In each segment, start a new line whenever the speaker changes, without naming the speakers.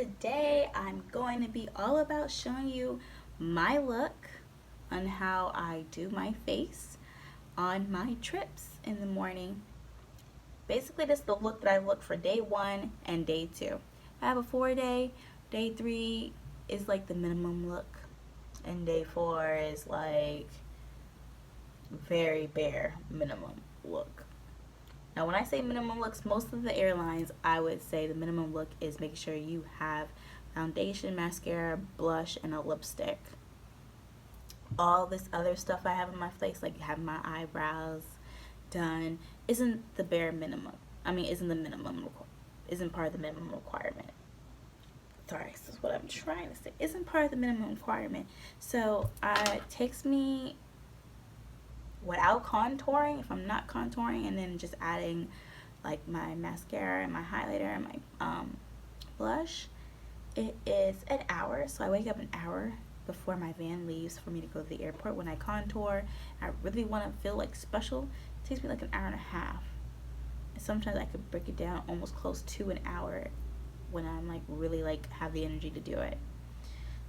today I'm going to be all about showing you my look on how I do my face on my trips in the morning. Basically, this is the look that I look for day 1 and day 2. I have a 4-day. Day 3 is like the minimum look, and day 4 is like very bare minimum look. Now, when I say minimum looks, most of the airlines, I would say the minimum look is making sure you have foundation, mascara, blush, and a lipstick. All this other stuff I have on my face, like having my eyebrows done, isn't the bare minimum. Isn't part of the minimum requirement. Sorry, this is what I'm trying to say. Isn't part of the minimum requirement. So it takes me, without contouring, if I'm not contouring, and then just adding like my mascara and my highlighter and my blush, it is an hour. So I wake up an hour before my van leaves for me to go to the airport. When I contour, I really want to feel like special. It takes me like an hour and a half. And sometimes I could break it down almost close to an hour when I'm like really like have the energy to do it.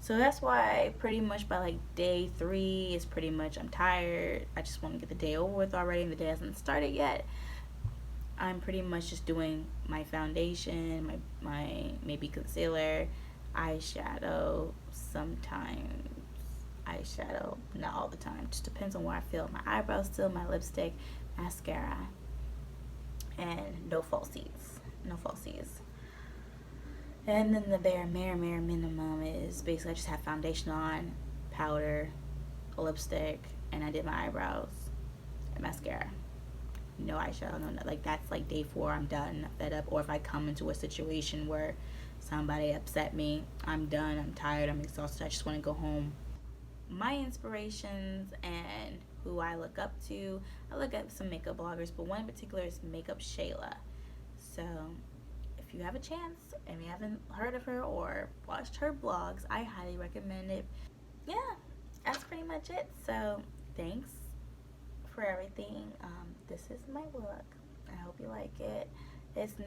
So that's why pretty much by like day 3 is pretty much I'm tired. I just want to get the day over with already, and the day hasn't started yet. I'm pretty much just doing my foundation, my maybe concealer, eyeshadow, sometimes eyeshadow, not all the time. Just depends on where I feel. My eyebrows still, my lipstick, mascara, and no falsies. No falsies. And then the bare minimum is basically I just have foundation on, powder, a lipstick, and I did my eyebrows and mascara. No eyeshadow, no, like that's like day 4, I'm done, fed up. Or if I come into a situation where somebody upset me, I'm done, I'm tired, I'm exhausted, I just want to go home. My inspirations and who I look up to, I look at some makeup bloggers, but one in particular is Makeup Shayla. So if you have a chance and you haven't heard of her or watched her blogs, I highly recommend it. Yeah, that's pretty much it. So thanks for everything. This is my look. I hope you like it. It can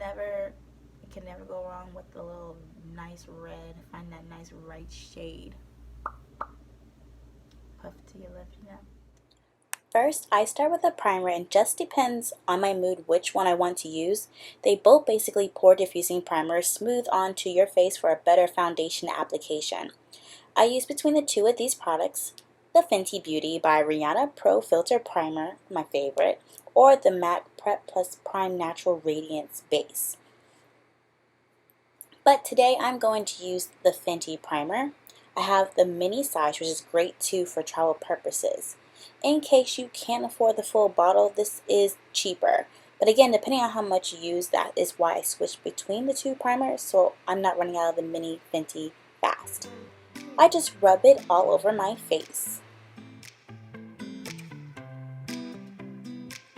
never go wrong with the little nice red. Find that nice right shade. Puff to your left, you know. First, I start with a primer, and just depends on my mood which one I want to use. They both basically pore diffusing primers smooth onto your face for a better foundation application. I use between the two of these products, the Fenty Beauty by Rihanna Pro Filter Primer, my favorite, or the MAC Prep Plus Prime Natural Radiance Base. But today I'm going to use the Fenty Primer. I have the mini size, which is great too for travel purposes. In case you can't afford the full bottle, this is cheaper. But again, depending on how much you use, that is why I switched between the two primers, so I'm not running out of the mini Fenty fast. I just rub it all over my face.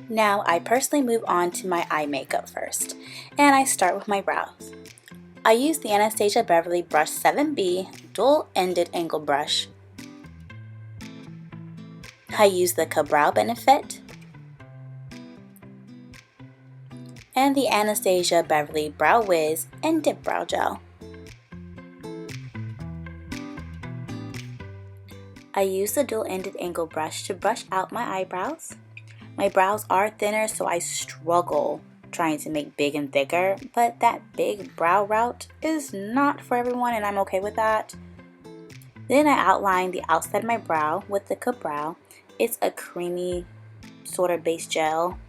Now I personally move on to my eye makeup first, and I start with my brows. I use the Anastasia Beverly Brush 7B dual-ended angle brush. I use the DipBrow Benefit and the Anastasia Beverly Brow Wiz and DipBrow Gel. I use the dual-ended angle brush to brush out my eyebrows. My brows are thinner, so I struggle trying to make big and thicker, but that big brow route is not for everyone, and I'm okay with that. Then I outline the outside of my brow with the DipBrow. It's a creamy sort of base gel.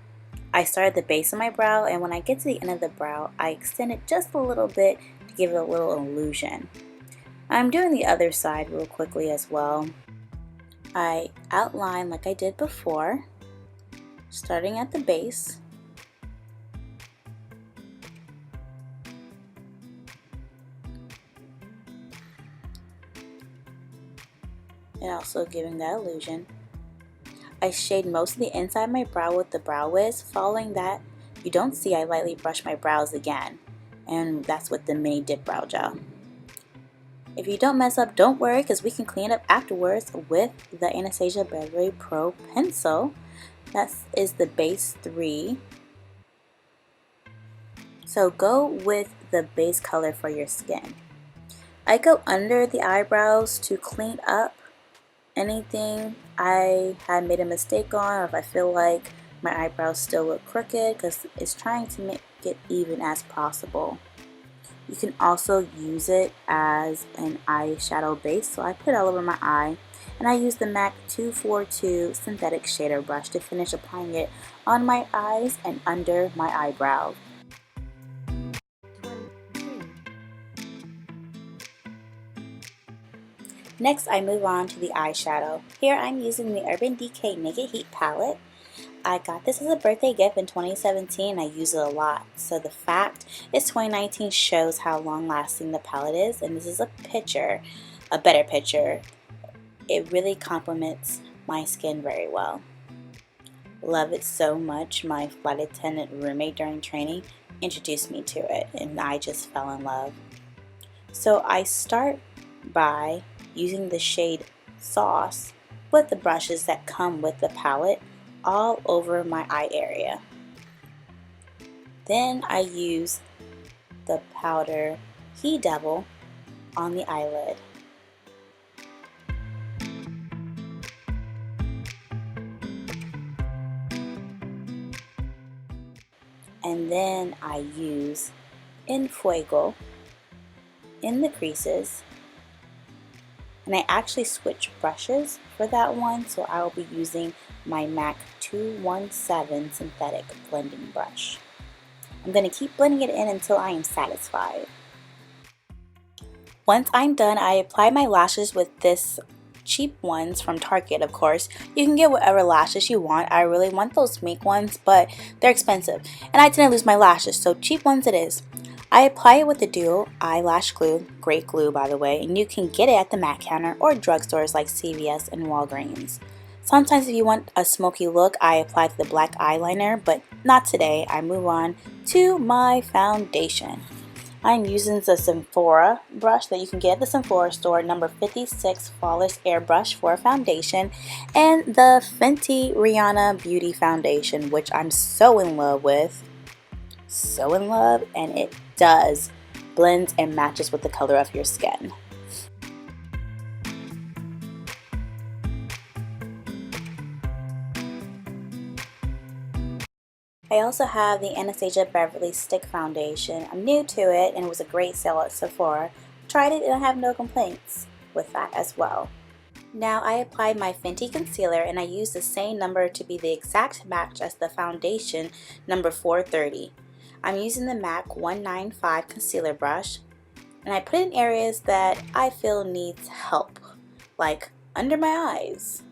I start at the base of my brow, and when I get to the end of the brow, I extend it just a little bit to give it a little illusion. I'm doing the other side real quickly as well. I outline like I did before, starting at the base. And also giving that illusion. I shade most of the inside of my brow with the Brow Wiz. Following that, you don't see I lightly brush my brows again, and that's with the mini DipBrow Gel. If you don't mess up, don't worry, because we can clean it up afterwards with the Anastasia Beverly Pro Pencil. That is the base 3. So go with the base color for your skin. I go under the eyebrows to clean up anything I had made a mistake on, or if I feel like my eyebrows still look crooked, because it's trying to make it even as possible. You can also use it as an eyeshadow base, so I put it all over my eye, and I use the MAC 242 synthetic shader brush to finish applying it on my eyes and under my eyebrow. Next, I move on to the eyeshadow. Here I'm using the Urban Decay Naked Heat palette. I got this as a birthday gift in 2017. I use it a lot. So the fact it's 2019 shows how long lasting the palette is, and this is a better picture. It really complements my skin very well. Love it so much. My flight attendant roommate during training introduced me to it, and I just fell in love. So I start by using the shade Sauce with the brushes that come with the palette all over my eye area. Then I use the powder He Devil on the eyelid. And then I use En Fuego in the creases. And I actually switch brushes for that one, so I will be using my MAC 217 synthetic blending brush. I'm going to keep blending it in until I am satisfied. Once I'm done, I apply my lashes with this cheap ones from Target, of course. You can get whatever lashes you want. I really want those mink ones, but they're expensive. And I tend to lose my lashes, so cheap ones it is. I apply it with the Duo Eyelash Glue, great glue by the way, and you can get it at the MAC counter or drugstores like CVS and Walgreens. Sometimes if you want a smoky look, I apply the black eyeliner, but not today. I move on to my foundation. I'm using the Sephora brush that you can get at the Sephora store, number 56 Flawless Airbrush for foundation, and the Fenty Rihanna Beauty Foundation, which I'm so in love with. So in love, and it does blends and matches with the color of your skin. I also have the Anastasia Beverly Stick Foundation. I'm new to it and it was a great sale at Sephora. Tried it and I have no complaints with that as well. Now I applied my Fenty concealer and I used the same number to be the exact match as the foundation, number 430. I'm using the MAC 195 concealer brush, and I put it in areas that I feel needs help, like under my eyes.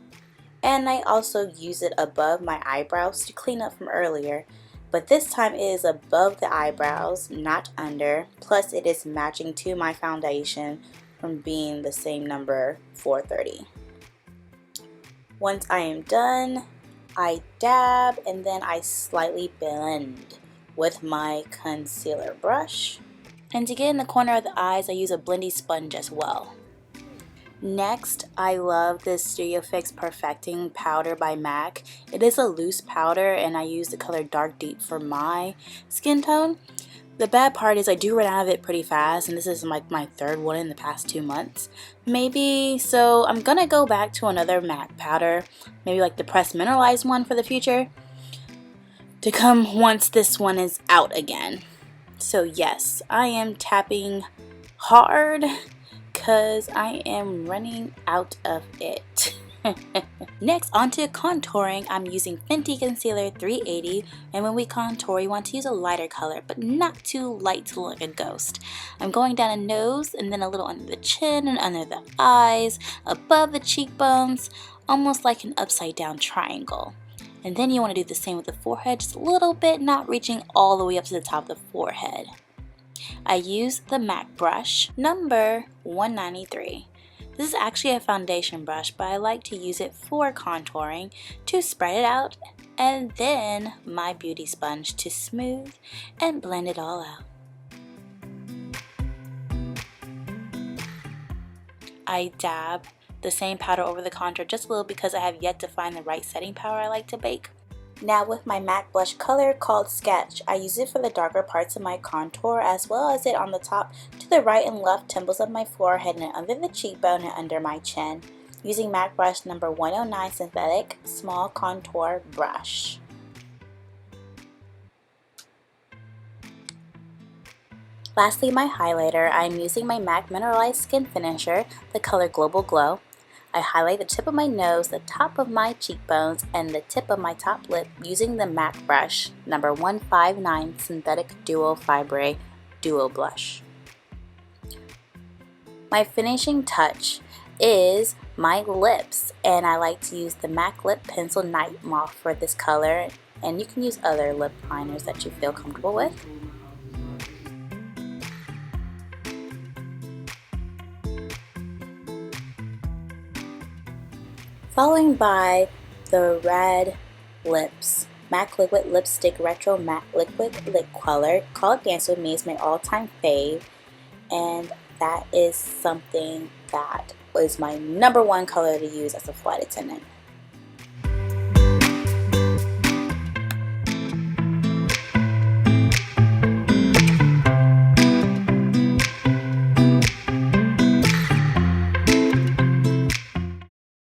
And I also use it above my eyebrows to clean up from earlier, but this time it is above the eyebrows, not under, plus it is matching to my foundation from being the same number 430. Once I am done, I dab and then I slightly blend with my concealer brush. And to get in the corner of the eyes, I use a blendy sponge as well. Next, I love this Studio Fix Perfecting Powder by MAC. It is a loose powder and I use the color Dark Deep for my skin tone. The bad part is I do run out of it pretty fast, and this is like my third one in the past 2 months. Maybe, so I'm gonna go back to another MAC powder, maybe like the pressed mineralized one for the future, to come once this one is out again. So yes, I am tapping hard because I am running out of it. Next, onto contouring. I'm using Fenty Concealer 380, and when we contour, you want to use a lighter color, but not too light to look like a ghost. I'm going down a nose, and then a little under the chin, and under the eyes, above the cheekbones, almost like an upside down triangle. And then you want to do the same with the forehead, just a little bit, not reaching all the way up to the top of the forehead. I use the MAC brush, number 193. This is actually a foundation brush, but I like to use it for contouring to spread it out, and then my beauty sponge to smooth and blend it all out. I dab the same powder over the contour just a little because I have yet to find the right setting powder I like to bake. Now with my MAC blush color called Sketch, I use it for the darker parts of my contour as well as it on the top to the right and left temples of my forehead and under the cheekbone and under my chin, using MAC brush number 109 Synthetic Small Contour Brush. Lastly, my highlighter, I am using my MAC Mineralized Skin Finisher, the color Global Glow. I highlight the tip of my nose, the top of my cheekbones, and the tip of my top lip using the MAC brush number 159 Synthetic Duo Fibre Duo Blush. My finishing touch is my lips, and I like to use the MAC Lip Pencil Night Moth for this color, and you can use other lip liners that you feel comfortable with. Following by the Red Lips MAC Liquid Lipstick Retro Matte Liquid Lip Color. Call It Dance With Me is my all-time fave, and that is something that is my #1 color to use as a flight attendant.